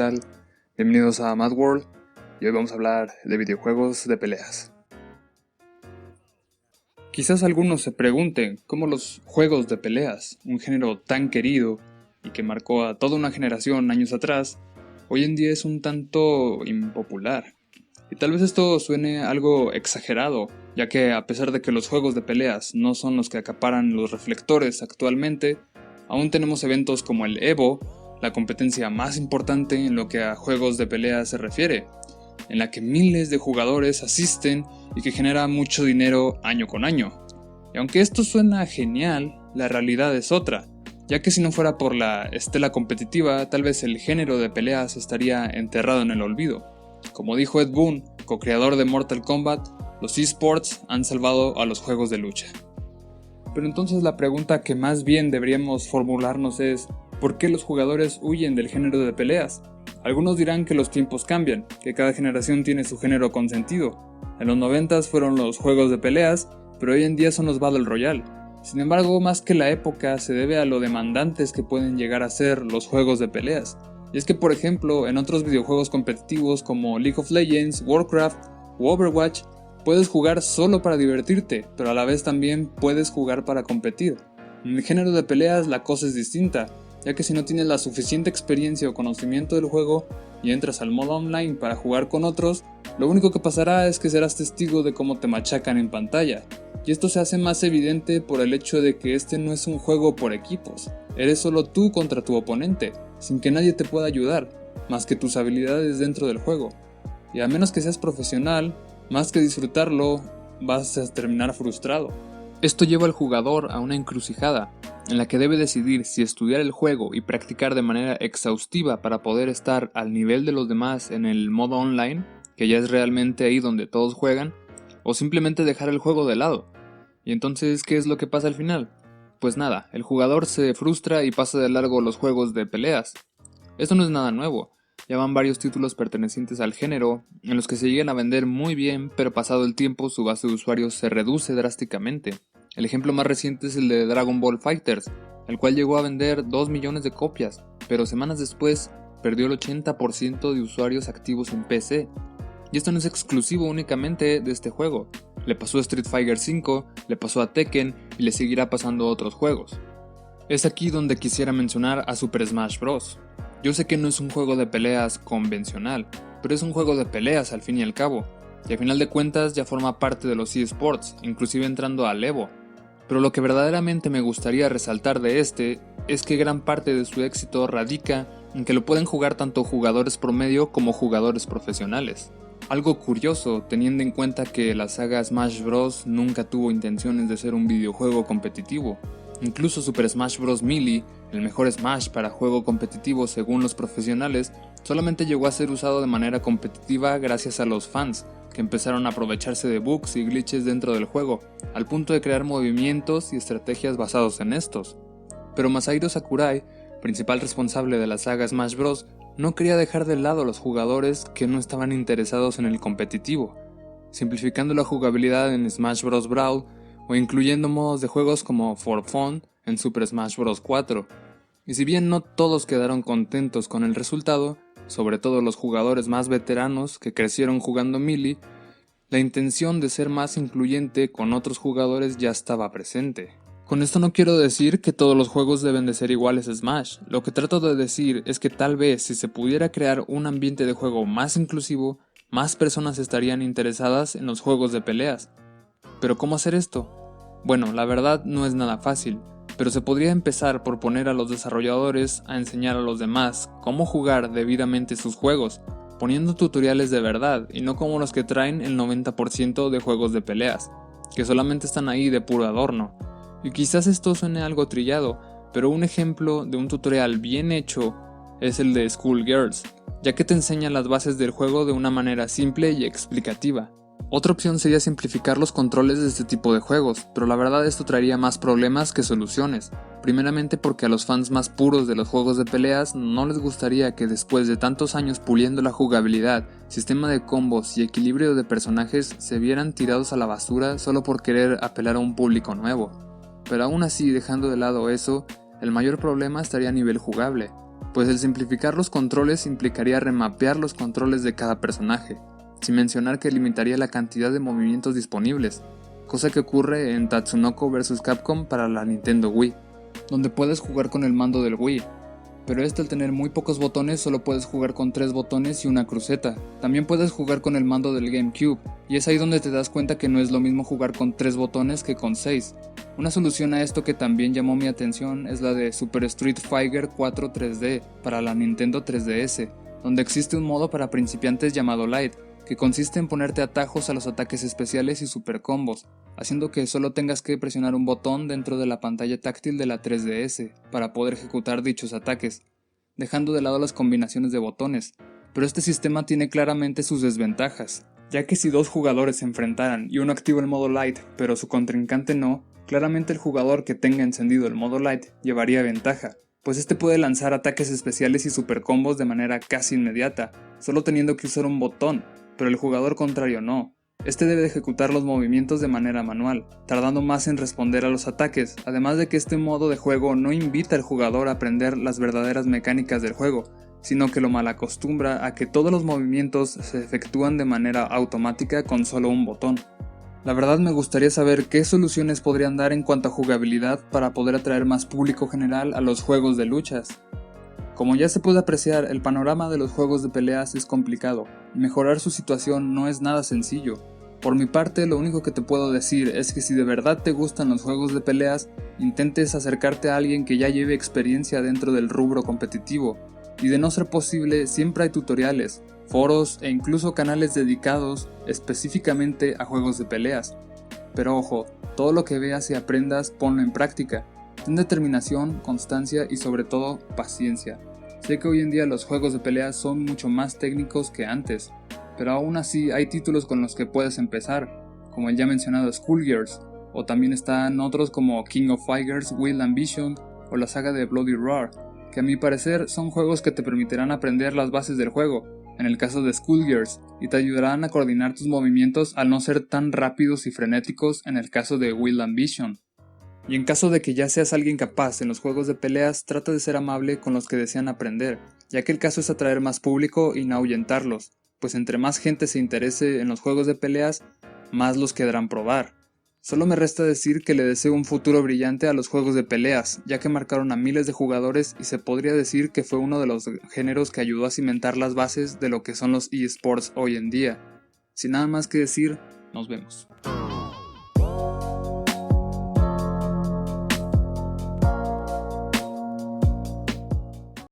tal? Bienvenidos a Mad World y hoy vamos a hablar de videojuegos de peleas. Quizás algunos se pregunten cómo los juegos de peleas, un género tan querido y que marcó a toda una generación años atrás, hoy en día es un tanto impopular. Y tal vez esto suene algo exagerado, ya que a pesar de que los juegos de peleas no son los que acaparan los reflectores actualmente, aún tenemos eventos como el EVO, la competencia más importante en lo que a juegos de pelea se refiere, en la que miles de jugadores asisten y que genera mucho dinero año con año. Y aunque esto suena genial, la realidad es otra, ya que si no fuera por la estela competitiva, tal vez el género de peleas estaría enterrado en el olvido. Como dijo Ed Boon, co-creador de Mortal Kombat, los eSports han salvado a los juegos de lucha. Pero entonces la pregunta que más bien deberíamos formularnos es, ¿por qué los jugadores huyen del género de peleas? Algunos dirán que los tiempos cambian, que cada generación tiene su género consentido. En los 90s fueron los juegos de peleas, pero hoy en día son los Battle Royale. Sin embargo, más que la época, se debe a lo demandantes que pueden llegar a ser los juegos de peleas. Y es que, por ejemplo, en otros videojuegos competitivos como League of Legends, Warcraft u Overwatch, puedes jugar solo para divertirte, pero a la vez también puedes jugar para competir. En el género de peleas la cosa es distinta, ya que si no tienes la suficiente experiencia o conocimiento del juego y entras al modo online para jugar con otros, lo único que pasará es que serás testigo de cómo te machacan en pantalla. Y esto se hace más evidente por el hecho de que este no es un juego por equipos, eres solo tú contra tu oponente, sin que nadie te pueda ayudar, más que tus habilidades dentro del juego. Y a menos que seas profesional, más que disfrutarlo, vas a terminar frustrado. Esto lleva al jugador a una encrucijada, en la que debe decidir si estudiar el juego y practicar de manera exhaustiva para poder estar al nivel de los demás en el modo online, que ya es realmente ahí donde todos juegan, o simplemente dejar el juego de lado. Y entonces, ¿qué es lo que pasa al final? Pues nada, el jugador se frustra y pasa de largo los juegos de peleas. Esto no es nada nuevo. Ya van varios títulos pertenecientes al género, en los que se llegan a vender muy bien, pero pasado el tiempo su base de usuarios se reduce drásticamente. El ejemplo más reciente es el de Dragon Ball FighterZ, el cual llegó a vender 2 millones de copias, pero semanas después perdió el 80% de usuarios activos en PC. Y esto no es exclusivo únicamente de este juego, le pasó a Street Fighter V, le pasó a Tekken y le seguirá pasando a otros juegos. Es aquí donde quisiera mencionar a Super Smash Bros. Yo sé que no es un juego de peleas convencional, pero es un juego de peleas al fin y al cabo, y al final de cuentas ya forma parte de los eSports, inclusive entrando al EVO. Pero lo que verdaderamente me gustaría resaltar de este es que gran parte de su éxito radica en que lo pueden jugar tanto jugadores promedio como jugadores profesionales. Algo curioso teniendo en cuenta que la saga Smash Bros. Nunca tuvo intenciones de ser un videojuego competitivo. Incluso Super Smash Bros. Melee, el mejor Smash para juego competitivo según los profesionales, solamente llegó a ser usado de manera competitiva gracias a los fans, que empezaron a aprovecharse de bugs y glitches dentro del juego, al punto de crear movimientos y estrategias basados en estos. Pero Masahiro Sakurai, principal responsable de la saga Smash Bros., no quería dejar de lado a los jugadores que no estaban interesados en el competitivo, simplificando la jugabilidad en Smash Bros. Brawl o incluyendo modos de juegos como For Fun en Super Smash Bros. 4. Y si bien no todos quedaron contentos con el resultado, sobre todo los jugadores más veteranos que crecieron jugando Melee, la intención de ser más incluyente con otros jugadores ya estaba presente. Con esto no quiero decir que todos los juegos deben de ser iguales a Smash, lo que trato de decir es que tal vez si se pudiera crear un ambiente de juego más inclusivo, más personas estarían interesadas en los juegos de peleas. ¿Pero cómo hacer esto? Bueno, la verdad no es nada fácil, pero se podría empezar por poner a los desarrolladores a enseñar a los demás cómo jugar debidamente sus juegos, poniendo tutoriales de verdad y no como los que traen el 90% de juegos de peleas, que solamente están ahí de puro adorno. Y quizás esto suene algo trillado, pero un ejemplo de un tutorial bien hecho es el de Schoolgirls, ya que te enseña las bases del juego de una manera simple y explicativa. Otra opción sería simplificar los controles de este tipo de juegos, pero la verdad esto traería más problemas que soluciones. Primeramente porque a los fans más puros de los juegos de peleas no les gustaría que después de tantos años puliendo la jugabilidad, sistema de combos y equilibrio de personajes se vieran tirados a la basura solo por querer apelar a un público nuevo. Pero aún así, dejando de lado eso, el mayor problema estaría a nivel jugable. pues el simplificar los controles implicaría remapear los controles de cada personaje, sin mencionar que limitaría la cantidad de movimientos disponibles, cosa que ocurre en Tatsunoko vs Capcom para la Nintendo Wii, donde puedes jugar con el mando del Wii, pero al tener muy pocos botones solo puedes jugar con 3 botones y una cruceta. También puedes jugar con el mando del GameCube, y es ahí donde te das cuenta que no es lo mismo jugar con 3 botones que con 6. Una solución a esto que también llamó mi atención es la de Super Street Fighter 4 3D para la Nintendo 3DS, donde existe un modo para principiantes llamado Light, que consiste en ponerte atajos a los ataques especiales y super combos, haciendo que solo tengas que presionar un botón dentro de la pantalla táctil de la 3DS para poder ejecutar dichos ataques, dejando de lado las combinaciones de botones. Pero este sistema tiene claramente sus desventajas, ya que si dos jugadores se enfrentaran y uno activa el modo Light pero su contrincante no, claramente el jugador que tenga encendido el modo Light llevaría ventaja, pues este puede lanzar ataques especiales y super combos de manera casi inmediata, solo teniendo que usar un botón, pero el jugador contrario no. Este debe de ejecutar los movimientos de manera manual, tardando más en responder a los ataques, además de que este modo de juego no invita al jugador a aprender las verdaderas mecánicas del juego, sino que lo malacostumbra a que todos los movimientos se efectúan de manera automática con solo un botón. La verdad me gustaría saber qué soluciones podrían dar en cuanto a jugabilidad para poder atraer más público general a los juegos de luchas. Como ya se puede apreciar, el panorama de los juegos de peleas es complicado, y mejorar su situación no es nada sencillo. Por mi parte, lo único que te puedo decir es que si de verdad te gustan los juegos de peleas, intentes acercarte a alguien que ya lleve experiencia dentro del rubro competitivo, y de no ser posible, siempre hay tutoriales, foros e incluso canales dedicados específicamente a juegos de peleas. Pero ojo, todo lo que veas y aprendas ponlo en práctica. Ten determinación, constancia y sobre todo paciencia. Sé que hoy en día los juegos de peleas son mucho más técnicos que antes, pero aún así hay títulos con los que puedes empezar, como el ya mencionado Skullgirls, o también están otros como King of Fighters, Wild Ambition o la saga de Bloody Roar, que a mi parecer son juegos que te permitirán aprender las bases del juego, en el caso de Skullgirls, y te ayudarán a coordinar tus movimientos al no ser tan rápidos y frenéticos en el caso de Wild Ambition. Y en caso de que ya seas alguien capaz en los juegos de peleas, trata de ser amable con los que desean aprender, ya que el caso es atraer más público y no ahuyentarlos, pues entre más gente se interese en los juegos de peleas, más los querrán probar. Solo me resta decir que le deseo un futuro brillante a los juegos de peleas, ya que marcaron a miles de jugadores y se podría decir que fue uno de los géneros que ayudó a cimentar las bases de lo que son los eSports hoy en día. Sin nada más que decir, nos vemos.